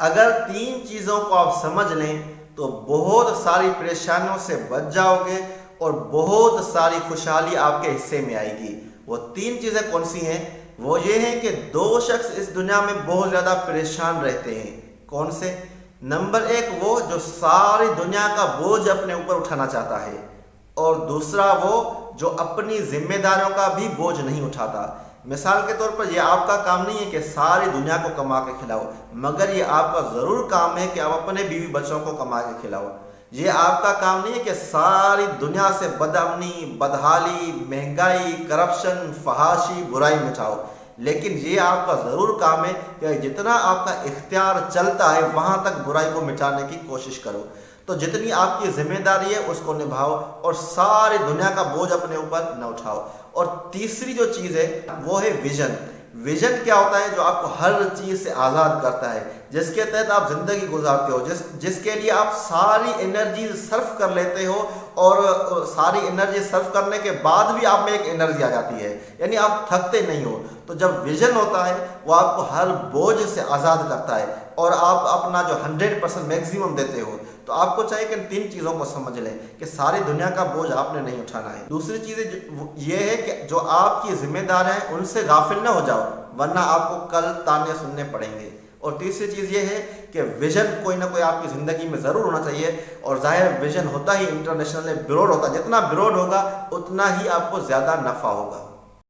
اگر تین چیزوں کو آپ سمجھ لیں تو بہت ساری پریشانیوں سے بچ جاؤ گے اور بہت ساری خوشحالی آپ کے حصے میں آئے گی۔ وہ تین چیزیں کون سی ہیں؟ وہ یہ ہیں کہ دو شخص اس دنیا میں بہت زیادہ پریشان رہتے ہیں۔ کون سے؟ نمبر ایک وہ جو ساری دنیا کا بوجھ اپنے اوپر اٹھانا چاہتا ہے، اور دوسرا وہ جو اپنی ذمہ داریوں کا بھی بوجھ نہیں اٹھاتا۔ مثال کے طور پر یہ آپ کا کام نہیں ہے کہ ساری دنیا کو کما کے کھلاؤ، مگر یہ آپ کا ضرور کام ہے کہ آپ اپنے بیوی بچوں کو کما کے کھلاؤ۔ یہ آپ کا کام نہیں ہے کہ ساری دنیا سے بدامنی، بدحالی، مہنگائی، کرپشن، فحاشی، برائی مٹاؤ، لیکن یہ آپ کا ضرور کام ہے کہ جتنا آپ کا اختیار چلتا ہے وہاں تک برائی کو مٹانے کی کوشش کرو۔ تو جتنی آپ کی ذمہ داری ہے اس کو نبھاؤ اور ساری دنیا کا بوجھ اپنے اوپر نہ اٹھاؤ۔ اور تیسری جو چیز ہے وہ ہے ویژن۔ ویژن کیا ہوتا ہے؟ جو آپ کو ہر چیز سے آزاد کرتا ہے، جس کے تحت آپ زندگی گزارتے ہو، جس کے لیے آپ ساری انرجی صرف کر لیتے ہو، اور ساری انرجی صرف کرنے کے بعد بھی آپ میں ایک انرجی آ جاتی ہے، یعنی آپ تھکتے نہیں ہو۔ تو جب ویژن ہوتا ہے وہ آپ کو ہر بوجھ سے آزاد کرتا ہے اور آپ اپنا جو 100% میکسیمم دیتے ہو۔ تو آپ کو چاہیے کہ ان تین چیزوں کو سمجھ لیں کہ ساری دنیا کا بوجھ آپ نے نہیں اٹھانا ہے۔ دوسری چیز یہ ہے کہ جو آپ کی ذمہ داریاں ہیں ان سے غافل نہ ہو جاؤ، ورنہ آپ کو کل تانے سننے پڑیں گے۔ اور تیسری چیز یہ ہے کہ ویژن کوئی نہ کوئی آپ کی زندگی میں ضرور ہونا چاہیے، اور ظاہر ویژن ہوتا ہی انٹرنیشنل براڈ ہوتا ہے، جتنا براڈ ہوگا اتنا ہی آپ کو زیادہ نفع ہوگا۔